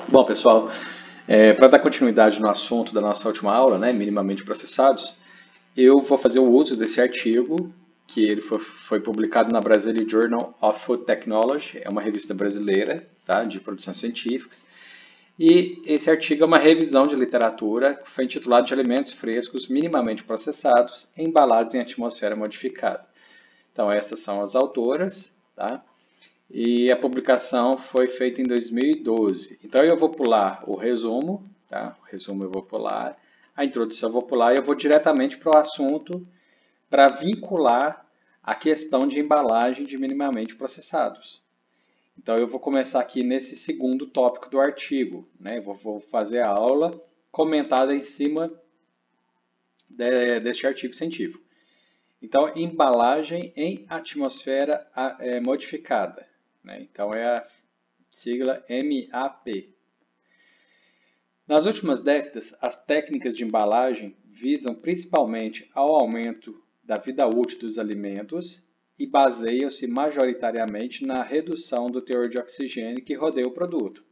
Bom, pessoal, para dar continuidade no assunto da nossa última aula, né, minimamente processados, eu vou fazer o uso desse artigo, que ele foi publicado na Brazilian Journal of Food Technology, é uma revista brasileira, tá, de produção científica, e esse artigo é uma revisão de literatura que foi intitulado de alimentos frescos minimamente processados, embalados em atmosfera modificada. Então, essas são as autoras, tá? E a publicação foi feita em 2012. Então eu vou pular o resumo, tá? O resumo eu vou pular, a introdução eu vou pular e eu vou diretamente para o assunto para vincular a questão de embalagem de minimamente processados. Então eu vou começar aqui nesse segundo tópico do artigo, né? Eu vou fazer a aula comentada em cima deste artigo científico. Então, embalagem em atmosfera modificada, né? Então, é a sigla MAP. Nas últimas décadas, as técnicas de embalagem visam principalmente ao aumento da vida útil dos alimentos e baseiam-se majoritariamente na redução do teor de oxigênio que rodeia o produto.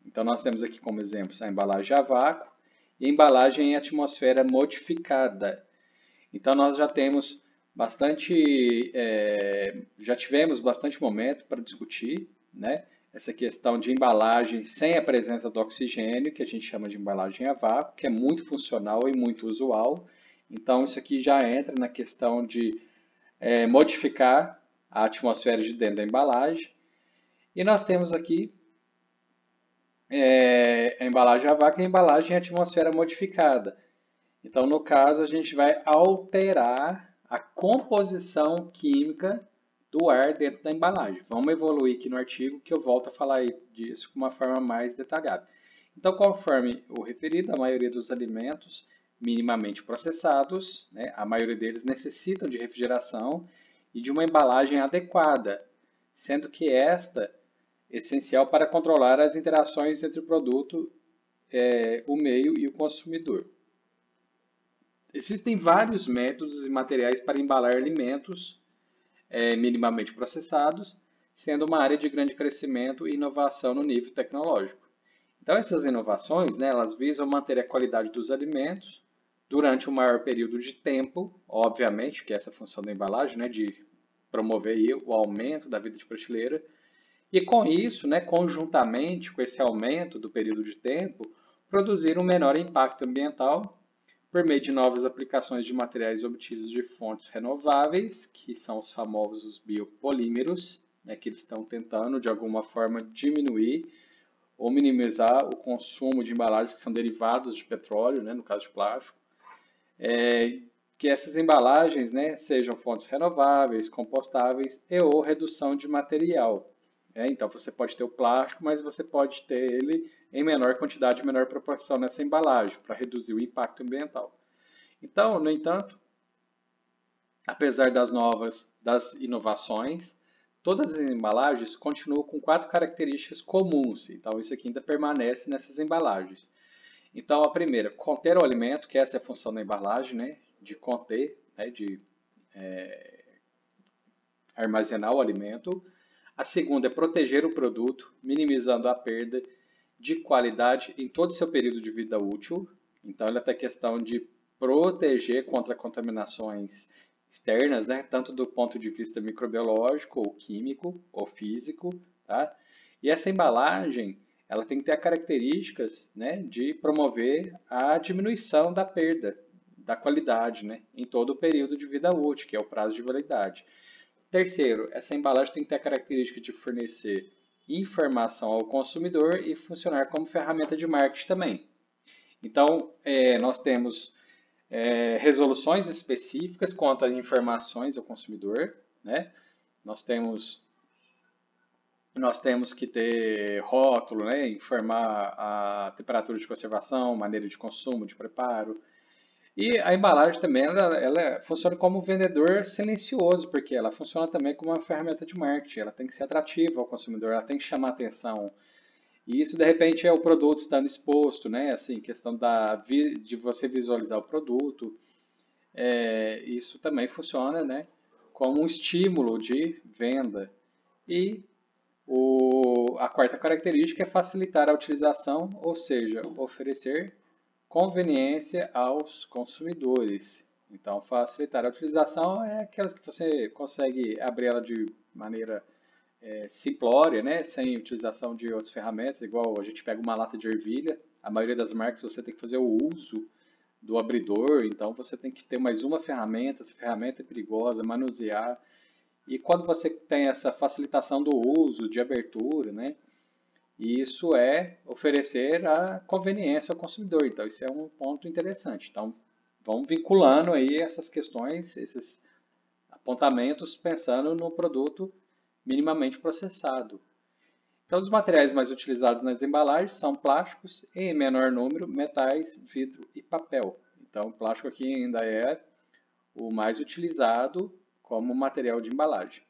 Então, nós temos aqui como exemplos a embalagem a vácuo e a embalagem em atmosfera modificada. Então, nós já temos já tivemos bastante momento para discutir, né, essa questão de embalagem sem a presença do oxigênio, que a gente chama de embalagem a vácuo, que é muito funcional e muito usual. Então, isso aqui já entra na questão de modificar a atmosfera de dentro da embalagem. E nós temos aqui a embalagem a vácuo e a embalagem em atmosfera modificada. Então, no caso, a gente vai alterar a composição química do ar dentro da embalagem. Vamos evoluir aqui no artigo que eu volto a falar disso de uma forma mais detalhada. Então, conforme o referido, a maioria dos alimentos minimamente processados, né, a maioria deles necessitam de refrigeração e de uma embalagem adequada, sendo que esta é essencial para controlar as interações entre o produto, o meio e o consumidor. Existem vários métodos e materiais para embalar alimentos minimamente processados, sendo uma área de grande crescimento e inovação no nível tecnológico. Então, essas inovações, né, elas visam manter a qualidade dos alimentos durante um maior período de tempo, obviamente, que é essa função da embalagem, né, de promover o aumento da vida de prateleira, e com isso, né, conjuntamente com esse aumento do período de tempo, produzir um menor impacto ambiental por meio de novas aplicações de materiais obtidos de fontes renováveis, que são os famosos biopolímeros, né, que eles estão tentando, de alguma forma, diminuir ou minimizar o consumo de embalagens que são derivados de petróleo, né, no caso de plástico. Que essas embalagens, né, sejam fontes renováveis, compostáveis e ou redução de material. Então, você pode ter o plástico, mas você pode ter ele em menor quantidade e menor proporção nessa embalagem, para reduzir o impacto ambiental. Então, no entanto, apesar das inovações, todas as embalagens continuam com 4 características comuns. Então, isso aqui ainda permanece nessas embalagens. Então, a primeira, conter o alimento, que essa é a função da embalagem, né, de conter, né, de armazenar o alimento. A segunda é proteger o produto, minimizando a perda de qualidade em todo o seu período de vida útil. Então, ela tem a questão de proteger contra contaminações externas, né? Tanto do ponto de vista microbiológico, ou químico, ou físico. Tá? E essa embalagem ela tem que ter as características, né, de promover a diminuição da perda da qualidade, né, em todo o período de vida útil, que é o prazo de validade. Terceiro, essa embalagem tem que ter a característica de fornecer informação ao consumidor e funcionar como ferramenta de marketing também. Então, nós temos resoluções específicas quanto às informações ao consumidor, né? Nós temos que ter rótulo, né? Informar a temperatura de conservação, maneira de consumo, de preparo. E a embalagem também, ela funciona como um vendedor silencioso, porque ela funciona também como uma ferramenta de marketing. Ela tem que ser atrativa ao consumidor, ela tem que chamar atenção. E isso, de repente, é o produto estando exposto, né? Assim, questão de você visualizar o produto. Isso também funciona, né, como um estímulo de venda. E A quarta característica é facilitar a utilização, ou seja, oferecer conveniência aos consumidores. Então, facilitar a utilização é aquelas que você consegue abrir ela de maneira simplória, né? Sem utilização de outras ferramentas, igual a gente pega uma lata de ervilha, a maioria das marcas você tem que fazer o uso do abridor, então você tem que ter mais uma ferramenta, essa ferramenta é perigosa, manusear. E quando você tem essa facilitação do uso, de abertura, né? Isso é oferecer a conveniência ao consumidor. Então, isso é um ponto interessante. Então, vamos vinculando aí essas questões, esses apontamentos, pensando no produto minimamente processado. Então, os materiais mais utilizados nas embalagens são plásticos e, em menor número, metais, vidro e papel. Então, o plástico aqui ainda é o mais utilizado como material de embalagem,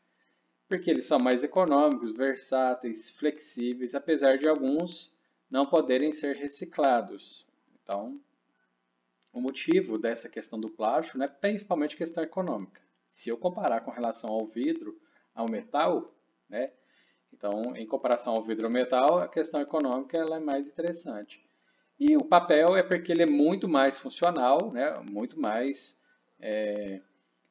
porque eles são mais econômicos, versáteis, flexíveis, apesar de alguns não poderem ser reciclados. Então, o motivo dessa questão do plástico é principalmente questão econômica. Se eu comparar com relação ao vidro, ao metal, né? Então, em comparação ao vidro ao metal, a questão econômica ela é mais interessante. E o papel é porque ele é muito mais funcional, né? Muito mais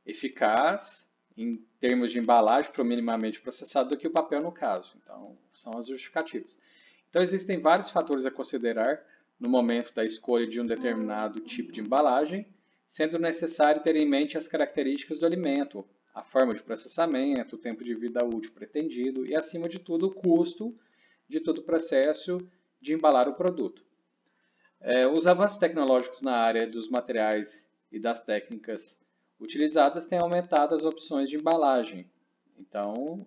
eficaz em termos de embalagem para o minimamente processado do que o papel no caso. Então, são as justificativas. Então, existem vários fatores a considerar no momento da escolha de um determinado tipo de embalagem, sendo necessário ter em mente as características do alimento, a forma de processamento, o tempo de vida útil pretendido e, acima de tudo, o custo de todo o processo de embalar o produto. Os avanços tecnológicos na área dos materiais e das técnicas utilizadas têm aumentado as opções de embalagem. Então,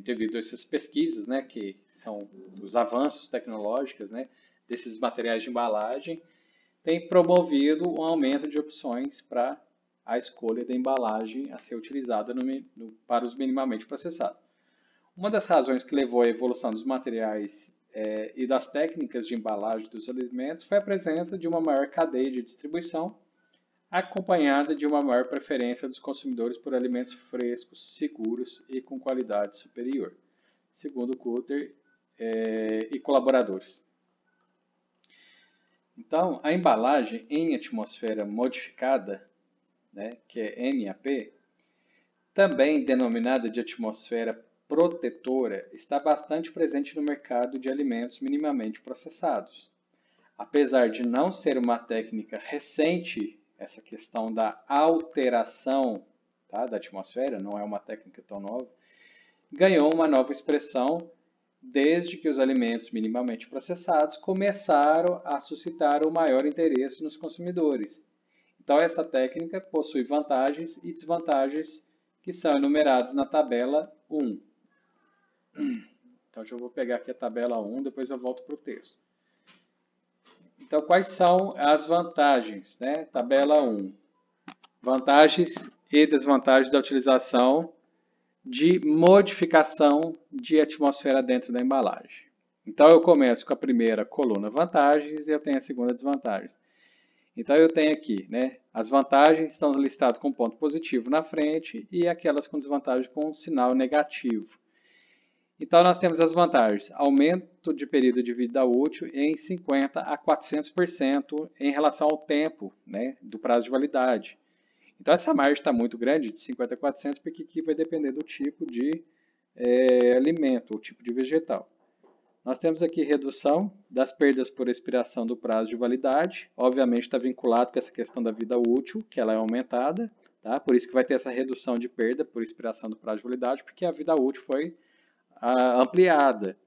devido a essas pesquisas, né, que são os avanços tecnológicos, né, desses materiais de embalagem, tem promovido um aumento de opções para a escolha da embalagem a ser utilizada para os minimamente processados. Uma das razões que levou à evolução dos materiais e das técnicas de embalagem dos alimentos foi a presença de uma maior cadeia de distribuição, acompanhada de uma maior preferência dos consumidores por alimentos frescos, seguros e com qualidade superior, segundo Coulter e colaboradores. Então, a embalagem em atmosfera modificada, né, que é MAP, também denominada de atmosfera protetora, está bastante presente no mercado de alimentos minimamente processados. Apesar de não ser uma técnica recente, essa questão da alteração da atmosfera, não é uma técnica tão nova, ganhou uma nova expressão desde que os alimentos minimamente processados começaram a suscitar o maior interesse nos consumidores. Então, essa técnica possui vantagens e desvantagens que são enumerados na tabela 1. Então, eu vou pegar aqui a tabela 1, depois eu volto para o texto. Então, quais são as vantagens? Né? Tabela 1. Vantagens e desvantagens da utilização de modificação de atmosfera dentro da embalagem. Então, eu começo com a primeira coluna vantagens e eu tenho a segunda desvantagens. Então, eu tenho aqui, né, as vantagens estão listadas com ponto positivo na frente e aquelas com desvantagem com sinal negativo. Então, nós temos as vantagens. Aumento de período de vida útil em 50% a 400% em relação ao tempo, né, do prazo de validade. Então, essa margem está muito grande, de 50% a 400%, porque aqui vai depender do tipo de alimento, o tipo de vegetal. Nós temos aqui redução das perdas por expiração do prazo de validade. Obviamente, está vinculado com essa questão da vida útil, que ela é aumentada. Tá? Por isso que vai ter essa redução de perda por expiração do prazo de validade, porque a vida útil foi ampliada.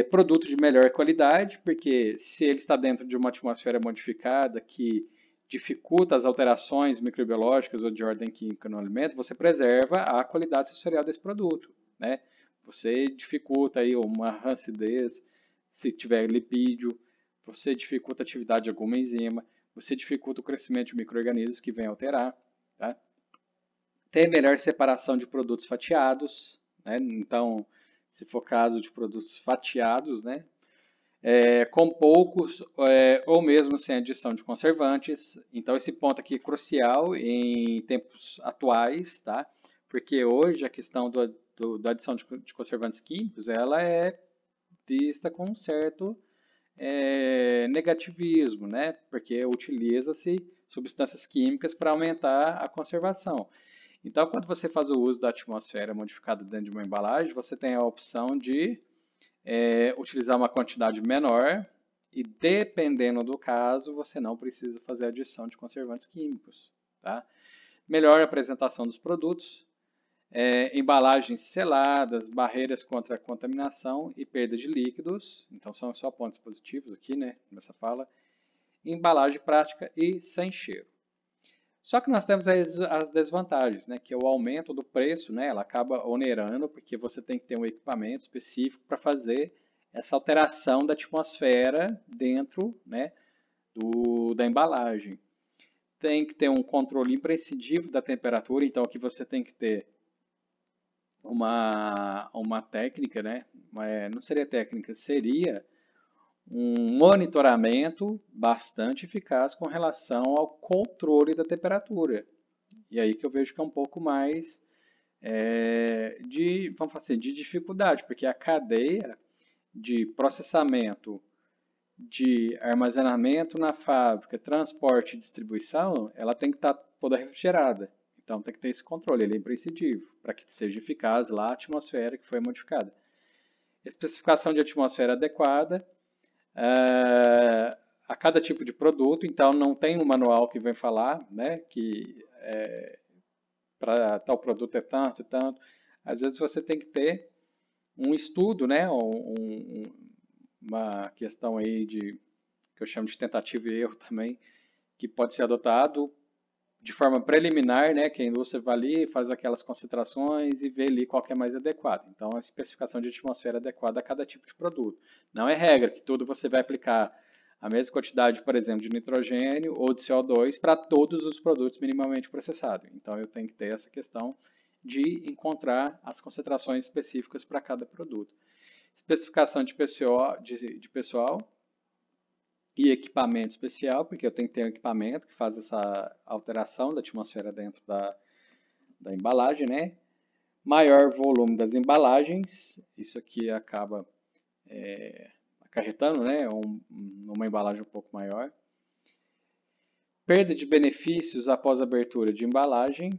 Produto de melhor qualidade, porque se ele está dentro de uma atmosfera modificada que dificulta as alterações microbiológicas ou de ordem química no alimento, você preserva a qualidade sensorial desse produto, né? Você dificulta aí uma rancidez, se tiver lipídio, você dificulta a atividade de alguma enzima, você dificulta o crescimento de micro-organismos que vem alterar. Tá? Tem melhor separação de produtos fatiados, né? Então, se for caso de produtos fatiados, né? Com poucos ou mesmo sem adição de conservantes. Então, esse ponto aqui é crucial em tempos atuais, tá? Porque hoje a questão da adição de conservantes químicos, ela é vista com um certo negativismo, né? Porque utiliza-se substâncias químicas para aumentar a conservação. Então, quando você faz o uso da atmosfera modificada dentro de uma embalagem, você tem a opção de utilizar uma quantidade menor e, dependendo do caso, você não precisa fazer adição de conservantes químicos. Tá? Melhor apresentação dos produtos, embalagens seladas, barreiras contra a contaminação e perda de líquidos. Então, são só pontos positivos aqui, né, nessa fala. Embalagem prática e sem cheiro. Só que nós temos as desvantagens, né, que é o aumento do preço, né, ela acaba onerando, porque você tem que ter um equipamento específico para fazer essa alteração da atmosfera dentro, né, da embalagem. Tem que ter um controle imprescindível da temperatura, então aqui você tem que ter uma técnica, né, não seria técnica, seria um monitoramento bastante eficaz com relação ao controle da temperatura. E aí que eu vejo que é um pouco mais vamos falar assim, de dificuldade, porque a cadeia de processamento, de armazenamento na fábrica, transporte e distribuição, ela tem que estar toda refrigerada. Então tem que ter esse controle, ele é imprescindível, para que seja eficaz lá a atmosfera que foi modificada. Especificação de atmosfera adequada, a cada tipo de produto, então não tem um manual que vem falar, né, que para tal produto é tanto e tanto. Às vezes você tem que ter um estudo, né, uma questão aí que eu chamo de tentativa e erro também, que pode ser adotado de forma preliminar, né, que a indústria vai ali, faz aquelas concentrações e vê ali qual que é mais adequado. Então, a especificação de atmosfera adequada a cada tipo de produto. Não é regra que tudo você vai aplicar a mesma quantidade, por exemplo, de nitrogênio ou de CO2 para todos os produtos minimamente processados. Então, eu tenho que ter essa questão de encontrar as concentrações específicas para cada produto. Especificação de pessoal e equipamento especial, porque eu tenho que ter um equipamento que faz essa alteração da atmosfera dentro da embalagem, né? Maior volume das embalagens, isso aqui acaba acarretando, né? Uma embalagem um pouco maior. Perda de benefícios após a abertura de embalagem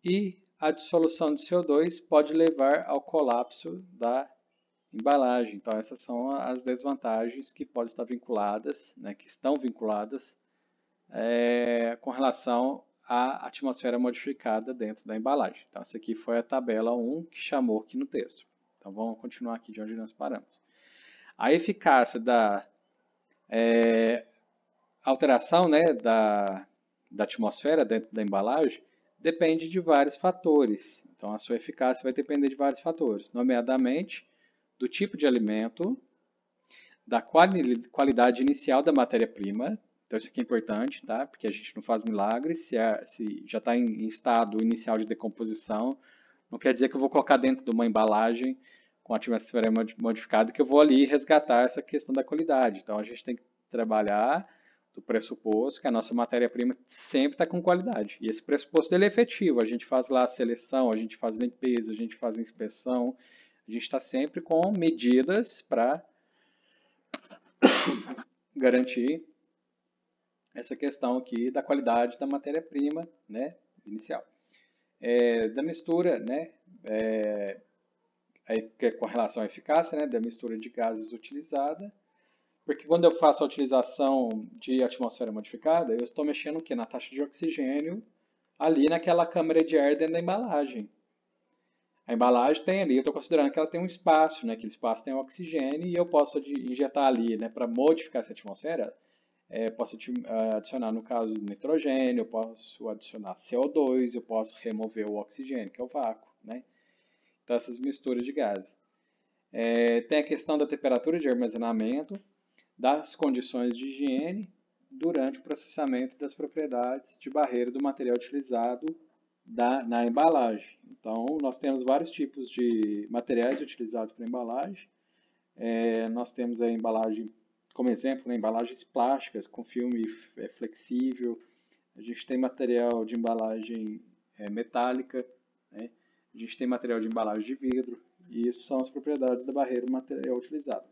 e a dissolução de CO2 pode levar ao colapso da embalagem. Então, essas são as desvantagens que podem estar vinculadas, né, que estão vinculadas com relação à atmosfera modificada dentro da embalagem. Então, essa aqui foi a tabela 1 que chamou aqui no texto. Então, vamos continuar aqui de onde nós paramos. A eficácia da alteração, né, da atmosfera dentro da embalagem depende de vários fatores. Então, a sua eficácia vai depender de vários fatores, nomeadamente do tipo de alimento, da qualidade inicial da matéria-prima. Então, isso aqui é importante, tá? Porque a gente não faz milagres. Se já está em estado inicial de decomposição, não quer dizer que eu vou colocar dentro de uma embalagem com atmosfera modificada que eu vou ali resgatar essa questão da qualidade. Então, a gente tem que trabalhar do pressuposto que a nossa matéria-prima sempre está com qualidade. E esse pressuposto dele é efetivo. A gente faz lá a seleção, a gente faz limpeza, a gente faz a inspeção. A gente está sempre com medidas para garantir essa questão aqui da qualidade da matéria-prima, né, inicial. Da mistura, né, com relação à eficácia, né, da mistura de gases utilizada, porque quando eu faço a utilização de atmosfera modificada, eu estou mexendo o quê? Na taxa de oxigênio ali naquela câmara de ar dentro da embalagem. A embalagem tem ali, eu estou considerando que ela tem um espaço, né? Aquele espaço tem oxigênio e eu posso injetar ali, né? Para modificar essa atmosfera, posso adicionar, no caso, nitrogênio, eu posso adicionar CO2, eu posso remover o oxigênio, que é o vácuo, né? Então, essas misturas de gases. Tem a questão da temperatura de armazenamento, das condições de higiene durante o processamento das propriedades de barreira do material utilizado na embalagem. Então, nós temos vários tipos de materiais utilizados para embalagem. Nós temos a embalagem, como exemplo, né, embalagens plásticas com filme flexível. A gente tem material de embalagem metálica, né, a gente tem material de embalagem de vidro, e isso são as propriedades da barreira do material utilizado.